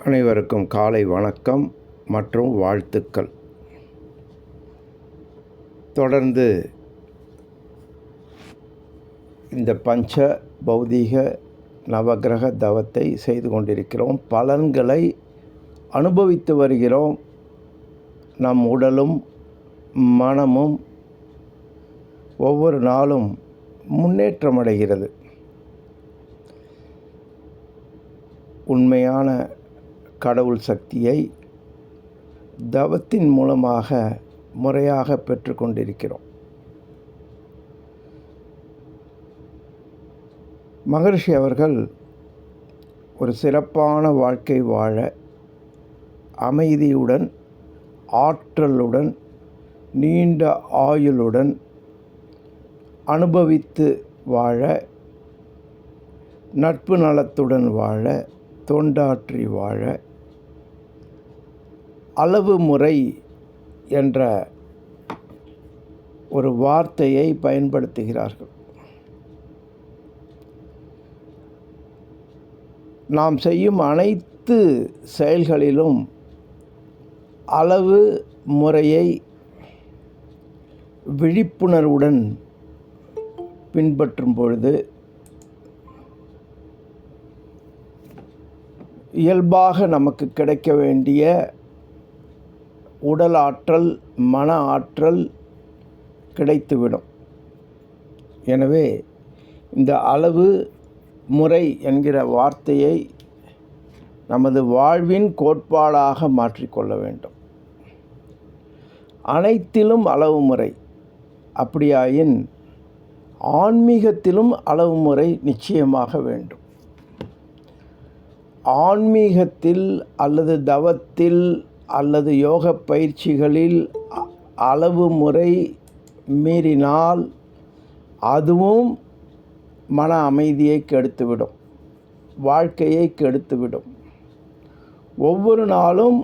அனைவருக்கும் காலை வணக்கம் மற்றும் வாழ்த்துக்கள். தொடர்ந்து இந்த பஞ்ச பௌதீக நவகிரக தவத்தை செய்து கொண்டிருக்கிறோம். பலன்களை அனுபவித்து வருகிறோம். நம் உடலும் மனமும் ஒவ்வொரு நாளும் முன்னேற்றமடைகிறது. உண்மையான கடவுள் சக்தியை தவத்தின் மூலமாக முறையாக பெற்றுக்கொண்டிருக்கிறோம். மகரிஷி அவர்கள் ஒரு சிறப்பான வாழ்க்கை வாழ அமைதியுடன், ஆற்றலுடன், நீண்ட ஆயுளுடன் அனுபவித்து வாழ, நட்பு நலத்துடன் வாழ, தொண்டாற்றி வாழ அளவு முறை என்ற ஒரு வார்த்தையை பயன்படுத்துகிறார்கள். நாம் செய்யும் அனைத்து செயல்களிலும் அளவு முறையை விழிப்புணர்வுடன் பின்பற்றும் பொழுது இயல்பாக நமக்கு கிடைக்க வேண்டிய உடல் ஆற்றல், மன ஆற்றல் கிடைத்துவிடும். எனவே இந்த அளவு முறை என்கிற வார்த்தையை நமது வாழ்வின் கோட்பாடாக மாற்றிக்கொள்ள வேண்டும். அனைத்திலும் அளவு முறை. அப்படியாயின் ஆன்மீகத்திலும் அளவு முறை நிச்சயமாக வேண்டும். ஆன்மீகத்தில் அல்லது தவத்தில் அல்லது யோக பயிற்சிகளில் அளவு முறை மீறினால் அதுவும் மன அமைதியை கெடுத்துவிடும், வாழ்க்கையை கெடுத்துவிடும். ஒவ்வொரு நாளும்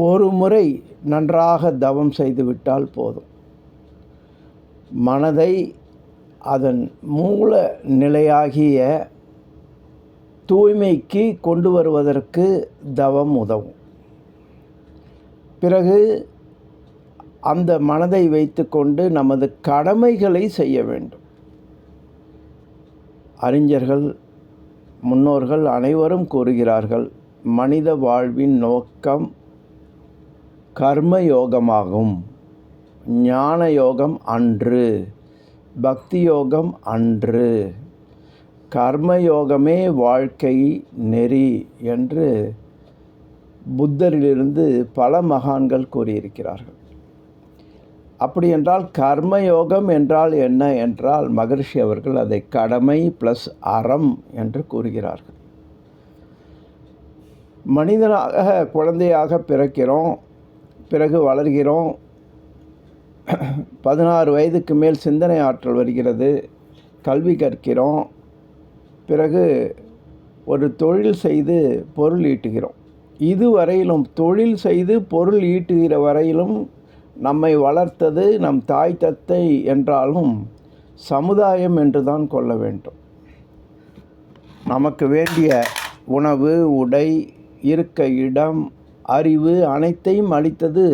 ஒரு முறை நன்றாக தவம் செய்துவிட்டால் போதும். மனதை அதன் மூல நிலையாகிய தூய்மைக்கு கொண்டு வருவதற்கு தவம் உதவும். பிறகு அந்த மனதை வைத்துக்கொண்டு நமது கடமைகளை செய்ய வேண்டும். அறிஞர்கள், முன்னோர்கள் அனைவரும் கூறுகிறார்கள், மனித வாழ்வின் நோக்கம் கர்மயோகமாகும். ஞான யோகம் அன்று, பக்தி யோகம் அன்று. கர்மயோகமே வாழ்க்கை நெறி என்று புத்தரிலிருந்து பல மகான்கள் கூறியிருக்கிறார்கள். அப்படி என்றால் கர்மயோகம் என்றால் என்ன என்றால் மகரிஷி அவர்கள் அதை கடமை ப்ளஸ் அறம் என்று கூறுகிறார்கள். மனிதனாக குழந்தையாக பிறக்கிறோம், பிறகு வளர்கிறோம். 16 வயதுக்கு மேல் சிந்தனை ஆற்றல் வருகிறது, கல்வி கற்கிறோம். பிறகு ஒரு தொழில் செய்து பொருள் ஈட்டுகிறோம். இதுவரையிலும் தொழில் செய்து பொருள் ஈட்டுகிற வரையிலும் நம்மை வளர்த்தது நம் தாய் தத்தை என்றாலும் சமுதாயம் என்று தான் கொள்ள வேண்டும். நமக்கு வேண்டிய உணவு, உடை, இருக்க இடம், அறிவு அனைத்தையும் அளித்தது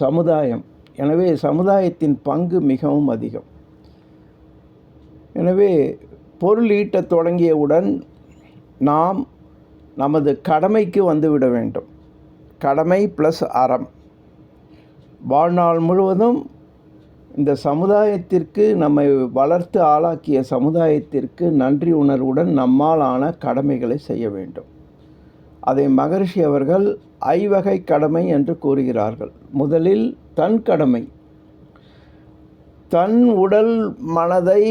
சமுதாயம். எனவே சமுதாயத்தின் பங்கு மிகவும் அதிகம். எனவே பொருள் ஈட்டத் தொடங்கியவுடன் நாம் நமது கடமைக்கு வந்துவிட வேண்டும். கடமை ப்ளஸ் அறம். வாழ்நாள் முழுவதும் இந்த சமுதாயத்திற்கு, நம்மை வளர்த்து ஆளாக்கிய சமுதாயத்திற்கு நன்றி உணர்வுடன் நம்மால் ஆன கடமைகளை செய்ய வேண்டும். அதை மகரிஷி அவர்கள் ஐவகை கடமை என்று கூறுகிறார்கள். முதலில் தன் கடமை. தன் உடல் மனதை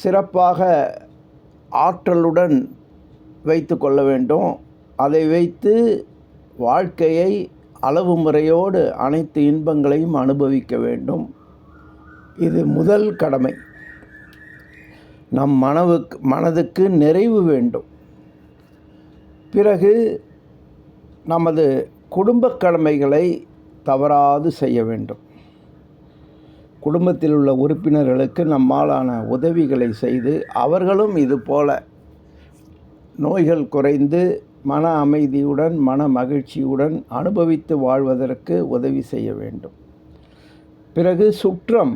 சிறப்பாக ஆற்றலுடன் வைத்து கொள்ள வேண்டும். அதை வைத்து வாழ்க்கையை அளவு முறையோடு அனைத்து இன்பங்களையும் அனுபவிக்க வேண்டும். இது முதல் கடமை. நம் மனதுக்கு நிறைவு வேண்டும். பிறகு நமது குடும்ப கடமைகளை தவறாது செய்ய வேண்டும். குடும்பத்தில் உள்ள உறுப்பினர்களுக்கு நம்மாலான உதவிகளை செய்து அவர்களும் இதுபோல நோய்கள் குறைந்து மன அமைதியுடன் மன மகிழ்ச்சியுடன் அனுபவித்து வாழ்வதற்கு உதவி செய்ய வேண்டும். பிறகு சுற்றம்,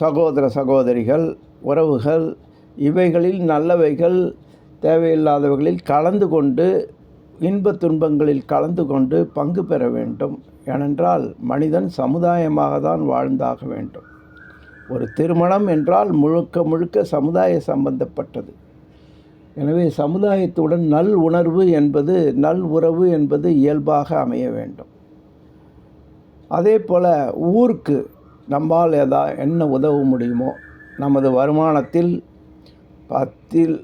சகோதர சகோதரிகள், உறவுகள், இவைகளில் நல்லவைகள் தேவையில்லாதவைகளில் கலந்து கொண்டு இன்ப துன்பங்களில் கலந்து கொண்டு பங்கு பெற வேண்டும். ஏனென்றால் மனிதன் சமுதாயமாக தான் வாழ்ந்தாக வேண்டும். ஒரு திருமணம் என்றால் முழுக்க முழுக்க சமுதாய சம்பந்தப்பட்டது. எனவே சமுதாயத்துடன் நல் உணர்வு என்பது, நல் உறவு என்பது இயல்பாக அமைய வேண்டும். அதே போல் ஊருக்கு நம்மால் என்ன உதவ முடியுமோ, நமது வருமானத்தில் 10ல்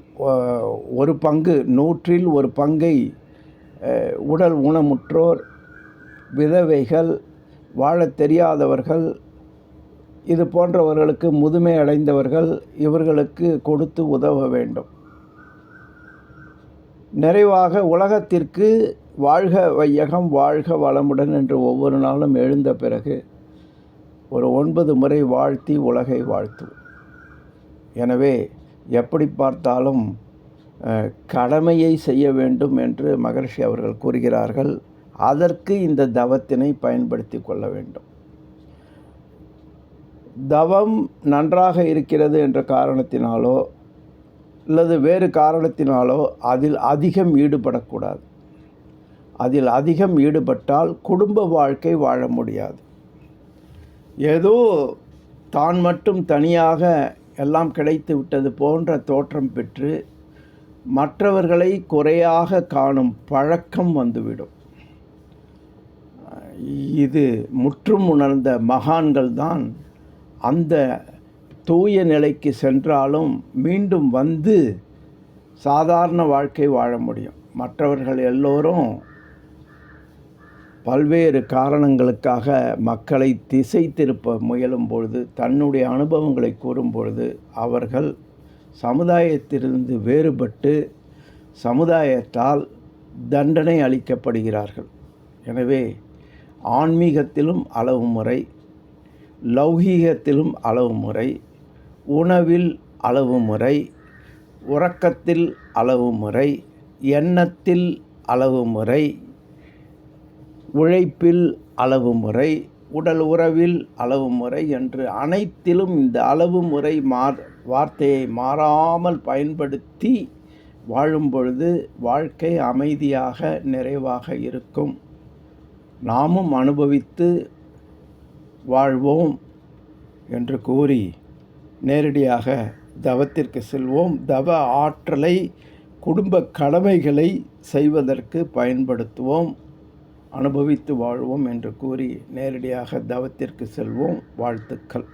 1 பங்கு, 100ல் 1 பங்கை உடல் ஊனமுற்றோர், விதவைகள், வாழத் தெரியாதவர்கள், இது போன்றவர்களுக்கு, முதுமை அடைந்தவர்கள், இவர்களுக்கு கொடுத்து உதவ வேண்டும். நிறைவாக உலகத்திற்கு வாழ்க வையகம் வாழ்க வளமுடன் என்று ஒவ்வொரு நாளும் எழுந்த பிறகு ஒரு 9 முறை வாழ்த்தி உலகை வாழ்த்துவோம். எனவே எப்படி பார்த்தாலும் கடமையை செய்ய வேண்டும் என்று மகரிஷி அவர்கள் கூறுகிறார்கள். அதற்கு இந்த தவத்தினை பயன்படுத்தி கொள்ள வேண்டும். தவம் நன்றாக இருக்கிறது என்ற காரணத்தினாலோ அல்லது வேறு காரணத்தினாலோ அதில் அதிகம் ஈடுபடக்கூடாது. அதில் அதிகம் ஈடுபட்டால் குடும்ப வாழ்க்கை வாழ முடியாது. ஏதோ தான் மட்டும் தனியாக எல்லாம் கிடைத்து விட்டது போன்ற தோற்றம் பெற்று மற்றவர்களை குறையாக காணும் பழக்கம் வந்துவிடும். இது முற்றும் உணர்ந்த மகான்கள் தான் அந்த தூய நிலைக்கு சென்றாலும் மீண்டும் வந்து சாதாரண வாழ்க்கை வாழ முடியும். மற்றவர்கள் எல்லோரும் பல்வேறு காரணங்களுக்காக மக்களை திசை திருப்ப முயலும் பொழுது, தன்னுடைய அனுபவங்களை கூறும் பொழுது அவர்கள் சமுதாயத்திலிருந்து வேறுபட்டு சமுதாயத்தால் தண்டனை அளிக்கப்படுகிறார்கள். எனவே ஆன்மீகத்திலும் அளவு முறை, லௌகீகத்திலும் அளவு முறை, உணவில் அளவு முறை, உறக்கத்தில் அளவு முறை, எண்ணத்தில் அளவு முறை, உழைப்பில் அளவு முறை, உடல் உறவில் அளவு முறை என்று அனைத்திலும் இந்த அளவு முறை வார்த்தையை மாறாமல் பயன்படுத்தி வாழும் பொழுது வாழ்க்கை அமைதியாக நிறைவாக இருக்கும். நாமும் அனுபவித்து வாழ்வோம் என்று கூறி நேரடியாக தவத்திற்கு செல்வோம். தவ ஆற்றலை குடும்ப கடமைகளை செய்வதற்கு பயன்படுத்துவோம். அனுபவித்து வாழ்வோம் என்று கூறி நேரடியாக தவத்திற்கு செல்வோம். வாழ்த்துக்கள்.